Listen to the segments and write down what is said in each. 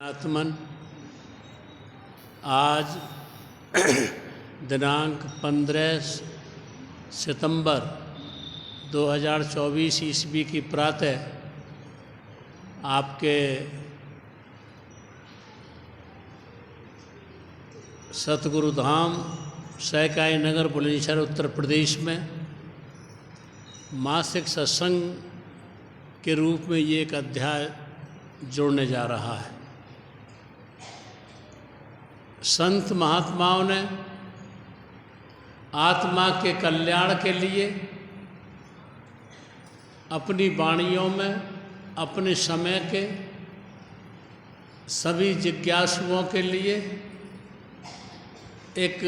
आत्मन आज दिनांक 15 सितंबर 2024 ईस्वी की प्रातः आपके सतगुरु धाम सहकाई नगर बुलंदशहर उत्तर प्रदेश में मासिक सत्संग के रूप में ये एक अध्याय जोड़ने जा रहा है। संत महात्माओं ने आत्मा के कल्याण के लिए अपनी वाणियों में अपने समय के सभी जिज्ञासुओं के लिए एक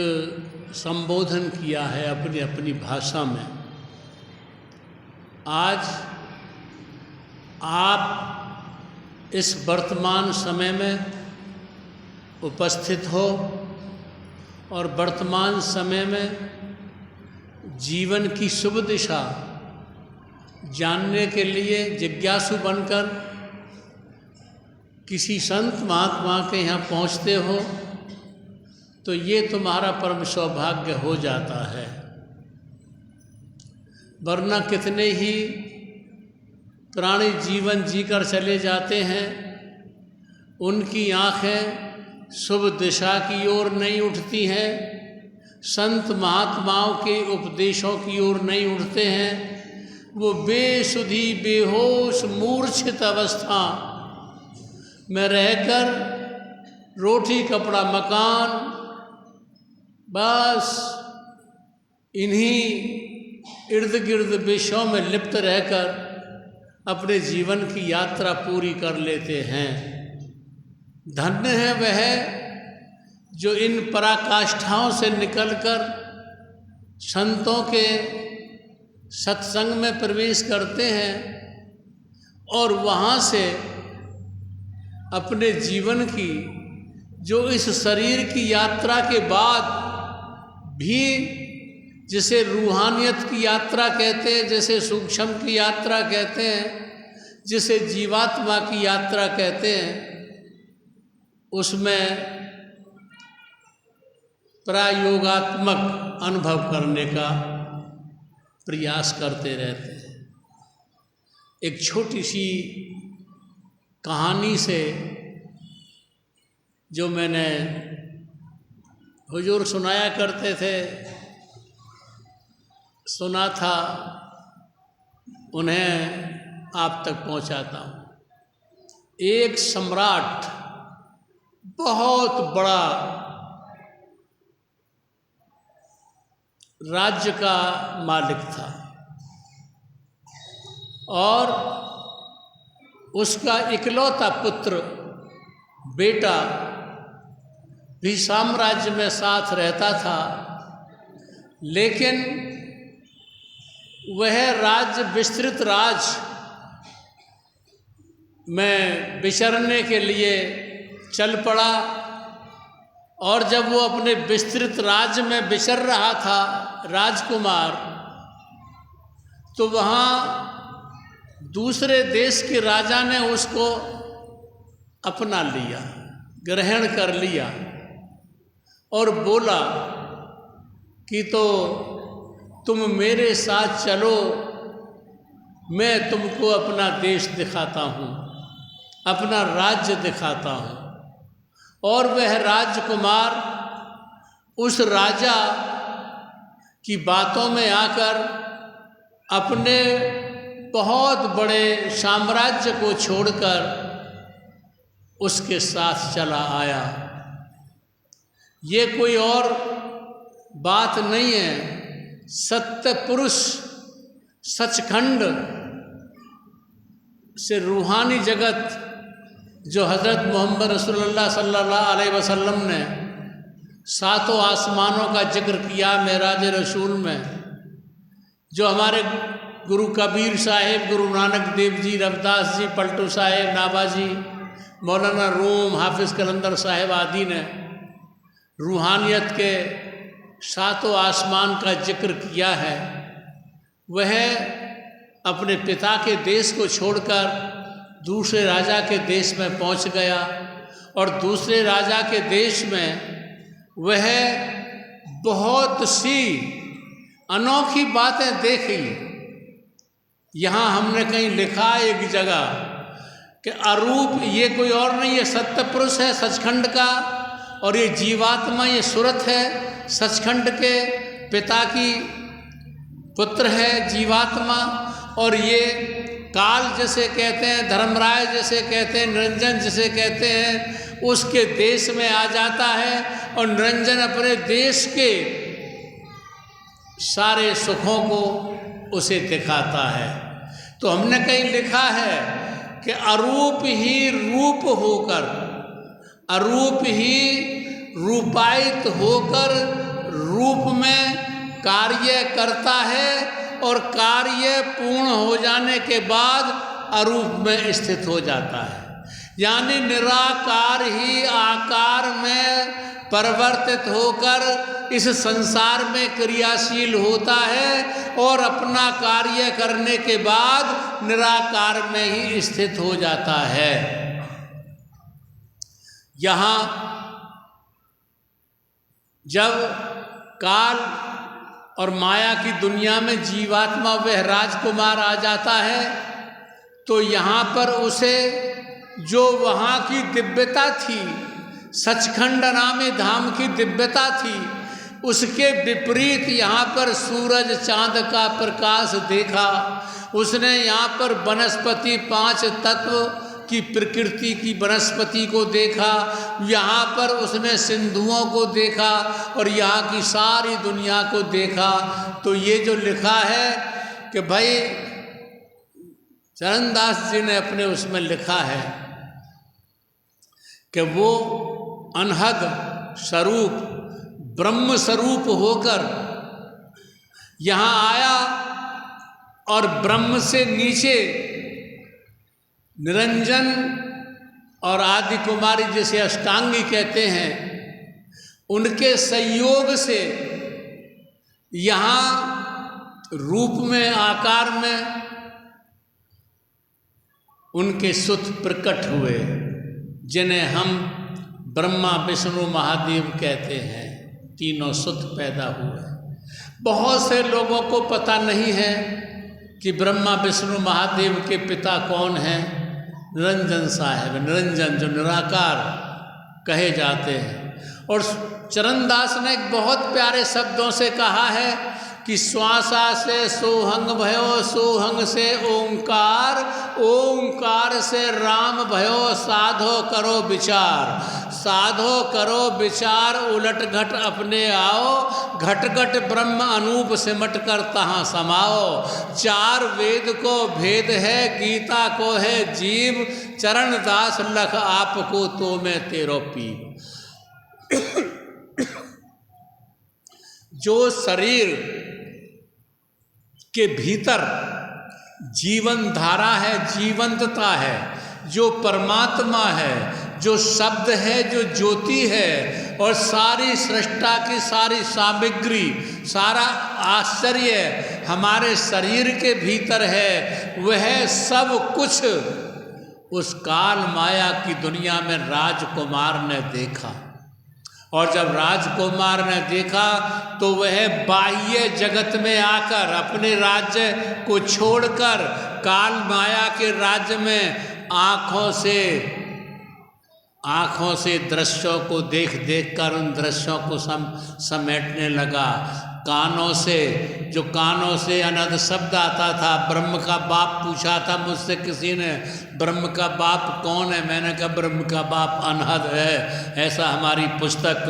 संबोधन किया है अपनी अपनी भाषा में। आज आप इस वर्तमान समय में उपस्थित हो और वर्तमान समय में जीवन की शुभ दिशा जानने के लिए जिज्ञासु बनकर किसी संत महात्मा के यहाँ पहुँचते हो तो ये तुम्हारा परम सौभाग्य हो जाता है। वरना कितने ही प्राणी जीवन जीकर चले जाते हैं, उनकी आँखें शुभ दिशा की ओर नहीं उठती हैं, संत महात्माओं के उपदेशों की ओर नहीं उठते हैं। वो बेसुधी बेहोश मूर्छित अवस्था में रहकर रोटी कपड़ा मकान बस इन्हीं इर्द गिर्द विषयों में लिप्त रहकर अपने जीवन की यात्रा पूरी कर लेते हैं। धन्य है वह जो इन पराकाष्ठाओं से निकलकर संतों के सत्संग में प्रवेश करते हैं और वहाँ से अपने जीवन की जो इस शरीर की यात्रा के बाद भी, जिसे रूहानियत की यात्रा कहते हैं, जिसे सूक्ष्म की यात्रा कहते हैं, जिसे जीवात्मा की यात्रा कहते हैं, उसमें प्रायोगात्मक अनुभव करने का प्रयास करते रहते हैं। एक छोटी सी कहानी से जो मैंने हुजूर सुनाया करते थे, सुना था, उन्हें आप तक पहुंचाता हूँ। एक सम्राट बहुत बड़ा राज्य का मालिक था और उसका इकलौता पुत्र बेटा भी साम्राज्य में साथ रहता था, लेकिन वह राज्य विस्तृत राज्य में विचरने के लिए चल पड़ा और जब वो अपने विस्तृत राज्य में विचर रहा था राजकुमार, तो वहाँ दूसरे देश के राजा ने उसको अपना लिया, ग्रहण कर लिया और बोला कि तो तुम मेरे साथ चलो, मैं तुमको अपना देश दिखाता हूँ, अपना राज्य दिखाता हूँ। और वह राजकुमार उस राजा की बातों में आकर अपने बहुत बड़े साम्राज्य को छोड़कर उसके साथ चला आया। ये कोई और बात नहीं है, सत्य पुरुष सचखंड से रूहानी जगत जो हज़रत मोहम्मद रसूलुल्लाह सल्लल्लाहु अलैहि वसल्लम ने सातों आसमानों का जिक्र किया मेराज रसूल में, जो हमारे गुरु कबीर साहिब, गुरु नानक देव जी, रविदास जी, पलटू साहिब, नाबाजी, मौलाना रूम, हाफिज़ कलंदर साहिब आदि ने रूहानियत के सातों आसमान का जिक्र किया है, वह अपने पिता के देश को छोड़कर दूसरे राजा के देश में पहुंच गया और दूसरे राजा के देश में वह बहुत सी अनोखी बातें देखी। यहाँ हमने कहीं लिखा एक जगह कि अरूप ये कोई और नहीं, ये सत्य पुरुष है सचखंड का, और ये जीवात्मा ये सुरत है, सचखंड के पिता की पुत्र है जीवात्मा। और ये काल जिसे कहते हैं, धर्मराय जिसे कहते हैं, निरंजन जिसे कहते हैं, उसके देश में आ जाता है और निरंजन अपने देश के सारे सुखों को उसे दिखाता है। तो हमने कहीं लिखा है कि अरूप ही रूप होकर, अरूप ही रूपायित होकर रूप में कार्य करता है और कार्य पूर्ण हो जाने के बाद अरूप में स्थित हो जाता है। यानी निराकार ही आकार में परिवर्तित होकर इस संसार में क्रियाशील होता है और अपना कार्य करने के बाद निराकार में ही स्थित हो जाता है। यहाँ जब काल और माया की दुनिया में जीवात्मा वह राजकुमार आ जाता है तो यहाँ पर उसे जो वहाँ की दिव्यता थी, सचखंड नामी धाम की दिव्यता थी, उसके विपरीत यहाँ पर सूरज चांद का प्रकाश देखा। उसने यहाँ पर वनस्पति 5 तत्व की प्रकृति की वनस्पति को देखा, यहाँ पर उसने सिंधुओं को देखा और यहाँ की सारी दुनिया को देखा। तो ये जो लिखा है कि भाई चरणदास जी ने अपने उसमें लिखा है कि वो अनहद स्वरूप ब्रह्म स्वरूप होकर यहाँ आया और ब्रह्म से नीचे निरंजन और आदि कुमारी जिसे अष्टांगी कहते हैं, उनके संयोग से यहाँ रूप में आकार में उनके सुत प्रकट हुए, जिन्हें हम ब्रह्मा विष्णु महादेव कहते हैं। तीनों सुत पैदा हुए। बहुत से लोगों को पता नहीं है कि ब्रह्मा विष्णु महादेव के पिता कौन हैं। निरंजन साहब, निरंजन जो निराकार कहे जाते हैं। और चरणदास ने एक बहुत प्यारे शब्दों से कहा है कि श्वासा से सोहंग भयो, सोहंग से ओंकार, ओंकार से राम भयो, साधो करो विचार, साधो करो विचार, उलट घट अपने आओ, घट घट ब्रह्म अनूप सिमट कर तहाँ समाओ। 4 वेद को भेद है, गीता को है जीव, चरण दास लख आपको तो मैं तेरो पीव। जो शरीर के भीतर जीवन धारा है, जीवंतता है, जो परमात्मा है, जो शब्द है, जो ज्योति है, और सारी सृष्टा की सारी सामग्री, सारा आश्चर्य हमारे शरीर के भीतर है, वह सब कुछ उस काल माया की दुनिया में राजकुमार ने देखा। और जब राजकुमार ने देखा तो वह बाह्य जगत में आकर अपने राज्य को छोड़कर काल माया के राज्य में आँखों से दृश्यों को देख देख कर उन दृश्यों को समेटने लगा। कानों से अनहद शब्द आता था। ब्रह्म का बाप पूछा था मुझसे किसी ने, ब्रह्म का बाप कौन है? मैंने कहा ब्रह्म का बाप अनहद है। ऐसा हमारी पुस्तक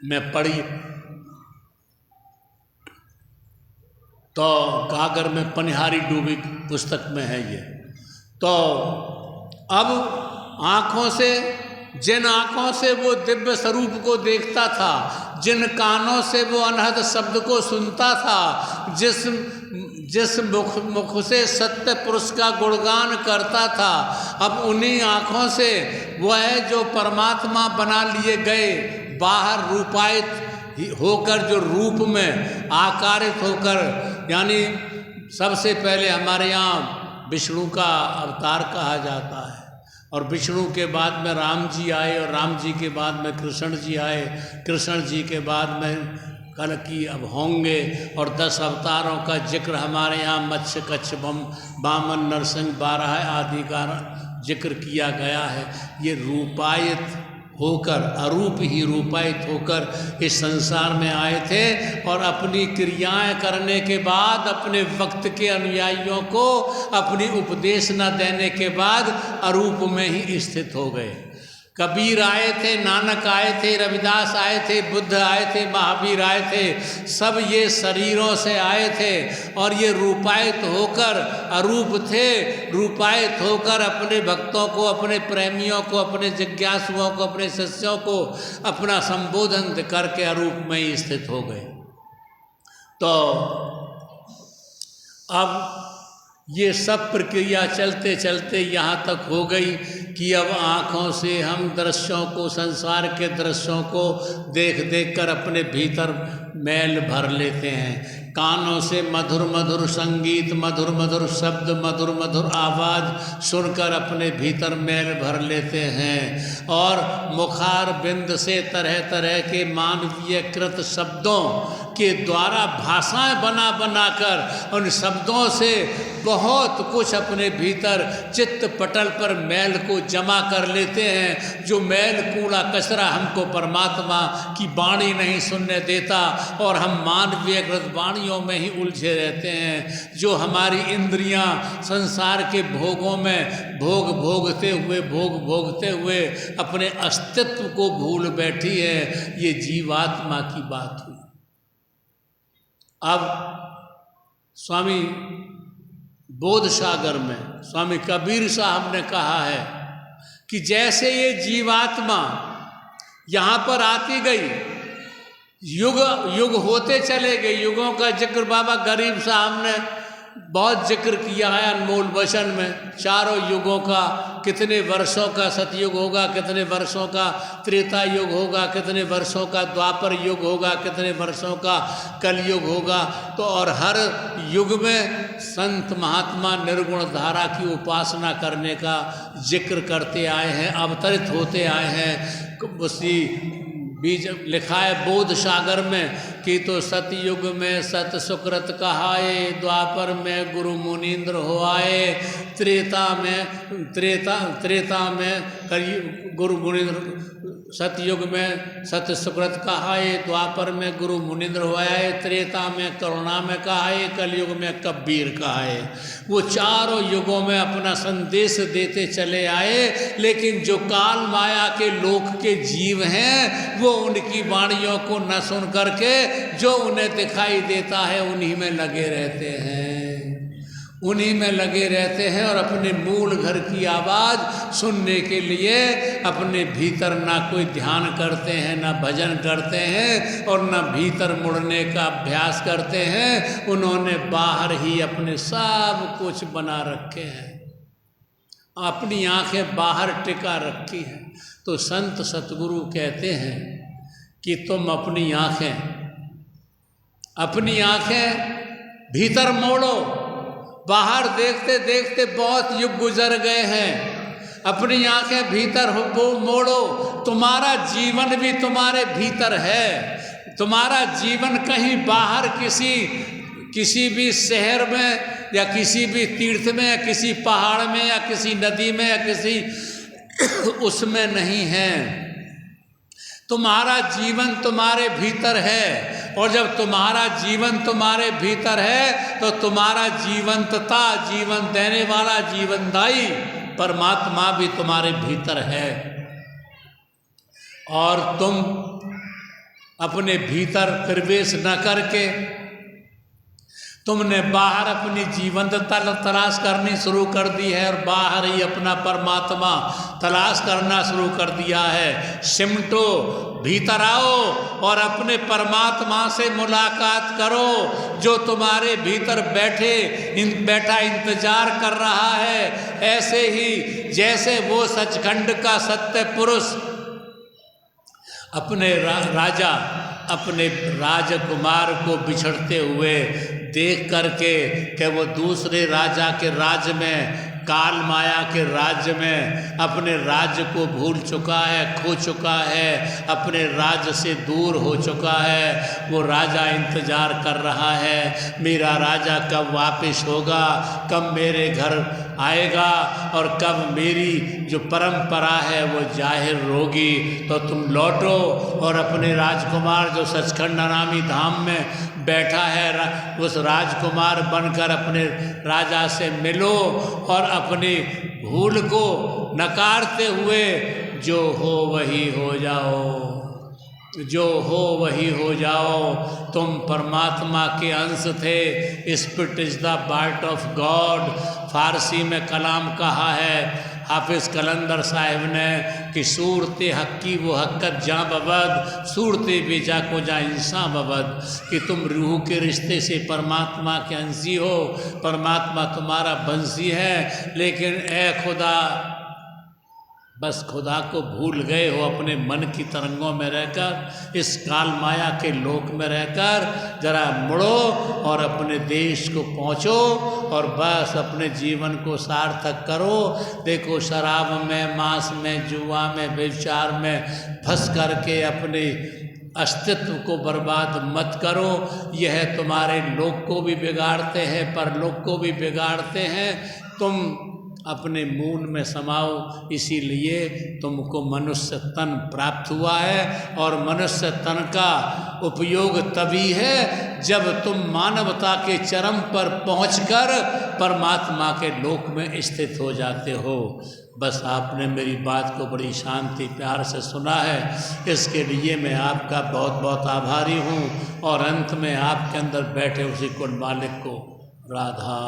में पढ़ी तो गागर में पनिहारी डूबी पुस्तक में है ये। तो अब जिन आँखों से वो दिव्य स्वरूप को देखता था, जिन कानों से वो अनहद शब्द को सुनता था, जिस मुख से सत्य पुरुष का गुणगान करता था, अब उन्हीं आँखों से वह जो परमात्मा बना लिए गए, बाहर रूपायित होकर, जो रूप में आकारित होकर, यानी सबसे पहले हमारे यहाँ विष्णु का अवतार कहा जाता है। और विष्णु के बाद में राम जी आए और राम जी के बाद में कृष्ण जी आए, कृष्ण जी के बाद में कल्कि अब होंगे। और 10 अवतारों का जिक्र हमारे यहाँ मत्स्य कच्छ वामन नरसिंह 12 आदि का जिक्र किया गया है। ये रूपायित होकर, अरूप ही रूपायित होकर इस संसार में आए थे और अपनी क्रियाएं करने के बाद, अपने वक्त के अनुयायियों को अपनी उपदेश न देने के बाद अरूप में ही स्थित हो गए। कबीर आए थे, नानक आए थे, रविदास आए थे, बुद्ध आए थे, महावीर आए थे, सब ये शरीरों से आए थे और ये रूपायित होकर, अरूप थे, रूपायित होकर अपने भक्तों को, अपने प्रेमियों को, अपने जिज्ञासुओं को, अपने शिष्यों को अपना संबोधन करके अरूप में ही स्थित हो गए। तो अब ये सब प्रक्रिया चलते चलते यहाँ तक हो गई कि अब आँखों से हम दृश्यों को, संसार के दृश्यों को देख देख कर अपने भीतर मैल भर लेते हैं। कानों से मधुर मधुर संगीत, मधुर मधुर शब्द, मधुर मधुर आवाज़ सुनकर अपने भीतर मैल भर लेते हैं। और मुखार बिंद से तरह तरह के मानवीय कृत शब्दों के द्वारा भाषाएं बना बनाकर उन शब्दों से बहुत कुछ अपने भीतर चित्त पटल पर मैल को जमा कर लेते हैं। जो मैल कूड़ा कचरा हमको परमात्मा की वाणी नहीं सुनने देता और हम मानवीय कृत वाणियों में ही उलझे रहते हैं। जो हमारी इंद्रियां संसार के भोगों में भोग भोगते हुए अपने अस्तित्व को भूल बैठी है। ये जीवात्मा की बात हुई। अब स्वामी बोधसागर में स्वामी कबीर साहब ने कहा है कि जैसे ये जीवात्मा यहाँ पर आती गई, युग युग होते चले गए, युगों का जिक्र बाबा गरीब साहब ने बहुत जिक्र किया है अनमोल वचन में। चारों युगों का, कितने वर्षों का सतयुग होगा, कितने वर्षों का त्रेता युग होगा, कितने वर्षों का द्वापर युग होगा, कितने वर्षों का कलयुग होगा। तो और हर युग में संत महात्मा निर्गुण धारा की उपासना करने का जिक्र करते आए हैं, अवतरित होते आए हैं। उसी बीज लिखा है बोध सागर में कि तो सतयुग में सत सुकृत कहाए, द्वापर में गुरु मुनीन्द्र हो आए, त्रेता में गुरु मुनीन्द्र, सतयुग में सत सुकृत कहाए, द्वापर में गुरु मुनीन्द्र हो आए, त्रेता में करुणा में कहाए, कलयुग में कबीर कहाए। वो चारों युगों में अपना संदेश देते चले आए। लेकिन जो काल माया के लोक के जीव हैं वो उनकी वाणियों को न सुन करके जो उन्हें दिखाई देता है उन्हीं में लगे रहते हैं, उन्हीं में लगे रहते हैं और अपने मूल घर की आवाज़ सुनने के लिए अपने भीतर ना कोई ध्यान करते हैं, ना भजन करते हैं और ना भीतर मुड़ने का अभ्यास करते हैं। उन्होंने बाहर ही अपने सब कुछ बना रखे हैं, अपनी आंखें बाहर टिका रखी हैं। तो संत सतगुरु कहते हैं कि तुम अपनी आंखें भीतर मोड़ो। बाहर देखते देखते बहुत युग गुजर गए हैं, अपनी आंखें भीतर मोड़ो। तुम्हारा जीवन भी तुम्हारे भीतर है। तुम्हारा जीवन कहीं बाहर किसी भी शहर में या किसी भी तीर्थ में या किसी पहाड़ में या किसी नदी में या किसी उसमें नहीं है। तुम्हारा जीवन तुम्हारे भीतर है और जब तुम्हारा जीवन तुम्हारे भीतर है तो तुम्हारा जीवंतता, जीवन देने वाला जीवनदायी परमात्मा भी तुम्हारे भीतर है। और तुम अपने भीतर प्रवेश न करके तुमने बाहर अपनी जीवंतता तलाश करनी शुरू कर दी है और बाहर ही अपना परमात्मा तलाश करना शुरू कर दिया है। सिमटो, भीतर आओ और अपने परमात्मा से मुलाकात करो जो तुम्हारे भीतर बैठा इंतजार कर रहा है। ऐसे ही जैसे वो सचखंड का सत्य पुरुष अपने अपने राजकुमार को बिछड़ते हुए देख करके कि वो दूसरे राजा के राज्य में काल माया के राज्य में अपने राज्य को भूल चुका है, खो चुका है, अपने राज्य से दूर हो चुका है। वो राजा इंतज़ार कर रहा है, मेरा राजा कब वापस होगा, कब मेरे घर आएगा और कब मेरी जो परंपरा है वो जाहिर होगी। तो तुम लौटो और अपने राजकुमार जो सचखंड अनामी धाम में बैठा है उस राजकुमार बनकर अपने राजा से मिलो और अपनी भूल को नकारते हुए जो हो वही हो जाओ, जो हो वही हो जाओ। तुम परमात्मा के अंश थे। Spirit is the part of God, फारसी में कलाम कहा है हाफिज कलंदर साहिब ने कि सूरत हक्की वो हक्कत जहाँ बबद, सूरत बेजा को जहाँ इंसान बबद, कि तुम रूह के रिश्ते से परमात्मा के अंशी हो, परमात्मा तुम्हारा बंसी है। लेकिन ए खुदा, बस खुदा को भूल गए हो अपने मन की तरंगों में रहकर, इस काल माया के लोक में रहकर। जरा मुड़ो और अपने देश को पहुँचो और बस अपने जीवन को सार्थक करो। देखो, शराब में, मांस में, जुआ में, व्यभिचार में फंस करके अपने अस्तित्व को बर्बाद मत करो। यह तुम्हारे लोक को भी बिगाड़ते हैं, परलोक को भी बिगाड़ते हैं। तुम अपने मूल में समाओ, इसीलिए तुमको मनुष्य तन प्राप्त हुआ है। और मनुष्य तन का उपयोग तभी है जब तुम मानवता के चरम पर पहुंचकर परमात्मा के लोक में स्थित हो जाते हो। बस आपने मेरी बात को बड़ी शांति प्यार से सुना है, इसके लिए मैं आपका बहुत बहुत आभारी हूँ। और अंत में आपके अंदर बैठे उसी कुल मालिक को राधा